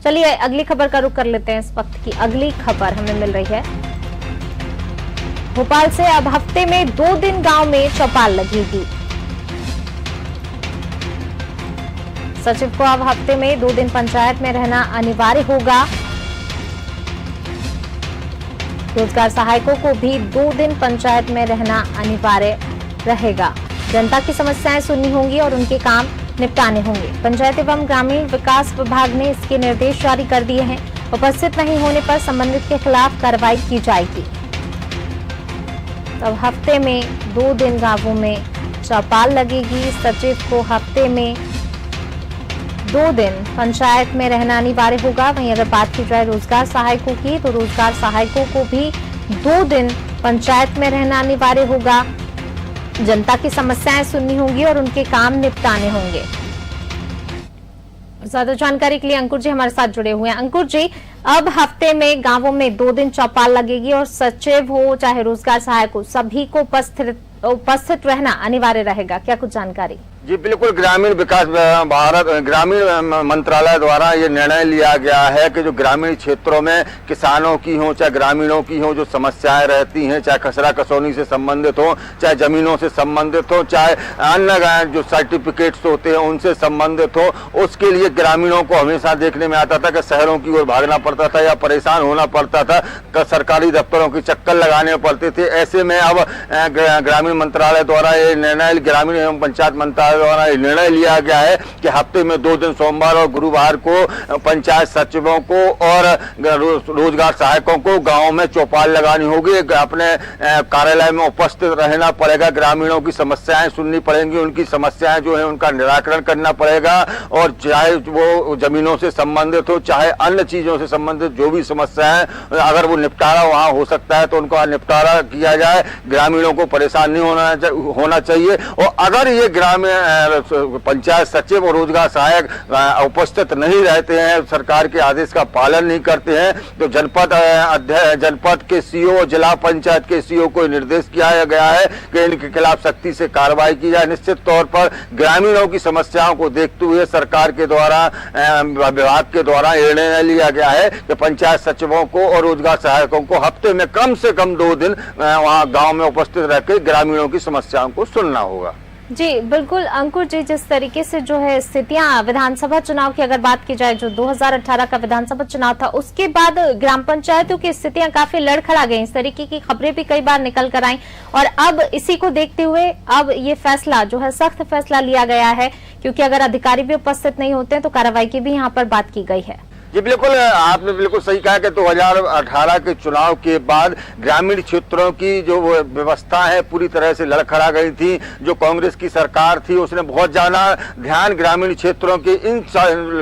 चलिए अगली खबर का रुख कर लेते हैं। इस वक्त की अगली खबर हमें मिल रही है भोपाल से। अब हफ्ते में 2 दिन गांव में चौपाल लगेगी। सचिव को अब हफ्ते में 2 दिन पंचायत में रहना अनिवार्य होगा। रोजगार सहायकों को भी 2 दिन पंचायत में रहना अनिवार्य रहेगा। जनता की समस्याएं सुननी होंगी और उनके काम निपटाने होंगे। पंचायत एवं ग्रामीण विकास विभाग ने इसके निर्देश जारी कर दिए हैं। उपस्थित नहीं होने पर संबंधित के खिलाफ कार्रवाई की जाएगी। तब हफ्ते में 2 दिन गांवों में चौपाल लगेगी। सचिव को हफ्ते में 2 दिन पंचायत में रहना अनिवार्य होगा। वहीं अगर बात की जाए रोजगार सहायकों की, तो रोजगार सहायकों को भी 2 दिन पंचायत में रहना अनिवार्य होगा। जनता की समस्याएं सुननी होंगी और उनके काम निपटाने होंगे। ज्यादा जानकारी के लिए अंकुर जी हमारे साथ जुड़े हुए हैं। अंकुर जी, अब हफ्ते में गांवों में 2 दिन चौपाल लगेगी और सचिव हो चाहे रोजगार सहायक हो, सभी को उपस्थित रहना अनिवार्य रहेगा। क्या कुछ जानकारी? जी बिल्कुल, ग्रामीण विकास ग्रामीण मंत्रालय द्वारा ये निर्णय लिया गया है कि जो ग्रामीण क्षेत्रों में किसानों की हो चाहे ग्रामीणों की हो, जो समस्याएं रहती हैं, चाहे खसरा खसौनी से संबंधित हो, चाहे जमीनों से संबंधित हो, चाहे अन्य जो सर्टिफिकेट्स होते हैं उनसे संबंधित हो, उसके लिए ग्रामीणों को हमेशा देखने में आता था कि शहरों की ओर भागना पड़ता था या परेशान होना पड़ता था, सरकारी दफ्तरों के चक्कर लगाने पड़ते थे। ऐसे में अब ग्रामीण मंत्रालय द्वारा ये निर्णय, ग्रामीण एवं पंचायत मंत्रालय द्वारा निर्णय लिया गया है कि हफ्ते में 2 दिन सोमवार और गुरुवार को पंचायत सचिवों को और रोजगार सहायकों को गांव में चौपाल लगानी होगी। अपने कार्यालय में उपस्थित रहना पड़ेगा। ग्रामीणों की समस्याएं सुननी पड़ेंगी, उनकी समस्याएं जो है उनका निराकरण करना पड़ेगा। और चाहे वो जमीनों से संबंधित हो चाहे अन्य चीजों से संबंधित जो भी समस्याएं, अगर वो निपटारा वहां हो सकता है तो उनका निपटारा किया जाए। ग्रामीणों को परेशान नहीं होना चाहिए। और अगर ये ग्रामीण पंचायत सचिव और रोजगार सहायक उपस्थित नहीं रहते हैं, सरकार के आदेश का पालन नहीं करते हैं, तो जनपद के सीओ और जिला पंचायत के सीओ को निर्देश किया गया है कि इनके खिलाफ सख्ती से कार्रवाई की जाए। निश्चित तौर पर ग्रामीणों की समस्याओं को देखते हुए सरकार के द्वारा, विभाग के द्वारा निर्णय लिया गया है कि पंचायत सचिवों को और रोजगार सहायकों को हफ्ते में कम से कम 2 दिन वहां गांव में उपस्थित रहकर ग्रामीणों की समस्याओं को सुनना होगा। जी बिल्कुल अंकुर जी, जिस तरीके से जो है स्थितियां विधानसभा चुनाव की अगर बात की जाए, जो 2018 का विधानसभा चुनाव था, उसके बाद ग्राम पंचायतों की स्थितियां काफी लड़खड़ा गई। इस तरीके की खबरें भी कई बार निकल कर आई और अब इसी को देखते हुए अब ये फैसला जो है सख्त फैसला लिया गया है, क्योंकि अगर अधिकारी भी उपस्थित नहीं होते हैं तो कार्रवाई की भी यहाँ पर बात की गई है। जी बिल्कुल, आपने बिल्कुल सही कहा कि 2018 के चुनाव के बाद ग्रामीण क्षेत्रों की जो व्यवस्था है पूरी तरह से लड़खड़ा गई थी। जो कांग्रेस की सरकार थी उसने बहुत ज्यादा ध्यान ग्रामीण क्षेत्रों के इन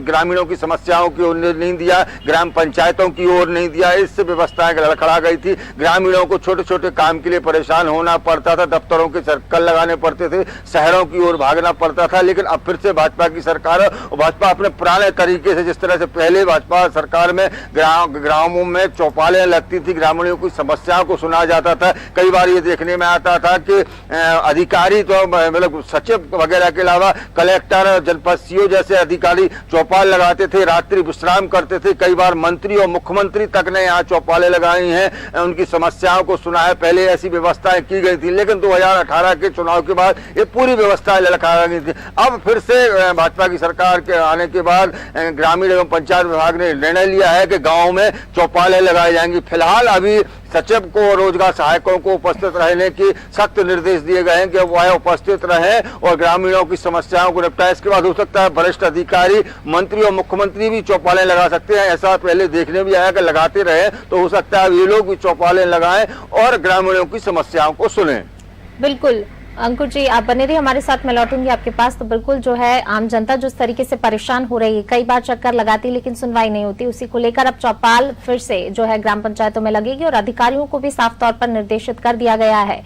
ग्रामीणों की समस्याओं की ओर नहीं दिया, ग्राम पंचायतों की ओर नहीं दिया। इससे व्यवस्थाएं लड़खड़ा गई थी। ग्रामीणों को छोटे छोटे काम के लिए परेशान होना पड़ता था, दफ्तरों के चक्कर लगाने पड़ते थे, शहरों की ओर भागना पड़ता था। लेकिन अब फिर से भाजपा की सरकार और भाजपा अपने पुराने तरीके से, जिस तरह से पहले भाजपा सरकार में ग्रामों में चौपालें लगती थी, ग्रामीणों की समस्याओं को सुना जाता था। कई बार ये देखने में आता था कि अधिकारी तो मतलब सचिव वगैरह के अलावा कलेक्टर, जनपद सीओ जैसे अधिकारी चौपाल लगाते थे, रात्रि विश्राम करते थे। कई बार मंत्री और मुख्यमंत्री तक ने यहाँ चौपालें लगाई हैं, उनकी समस्याओं को सुना है। पहले ऐसी व्यवस्थाएं की गई थी, लेकिन 2018 के चुनाव के बाद ये पूरी व्यवस्थाएं लड़खड़ा गई थी। अब फिर से भाजपा की सरकार के आने के बाद ग्रामीण एवं पंचायत विभाग ने निर्णय लिया है कि गांव में चौपालें लगाई जाएंगी। फिलहाल अभी सचिव को और रोजगार सहायकों को उपस्थित रहने की सख्त निर्देश दिए गए हैं कि वह उपस्थित रहें और ग्रामीणों की समस्याओं को निपटाएं। इसके बाद हो सकता है वरिष्ठ अधिकारी, मंत्री और मुख्यमंत्री भी चौपालें लगा सकते हैं। ऐसा पहले देखने भी आया कि लगाते रहे, तो हो सकता है ये लोग भी चौपालें लगाएं और ग्रामीणों की समस्याओं को सुने। बिल्कुल अंकुर जी, आप बने रहिए हमारे साथ। मैं लौटूंगी आपके पास। तो बिल्कुल जो है आम जनता जिस तरीके से परेशान हो रही है, कई बार चक्कर लगाती लेकिन सुनवाई नहीं होती, उसी को लेकर अब चौपाल फिर से जो है ग्राम पंचायतों में लगेगी और अधिकारियों को भी साफ तौर पर निर्देशित कर दिया गया है।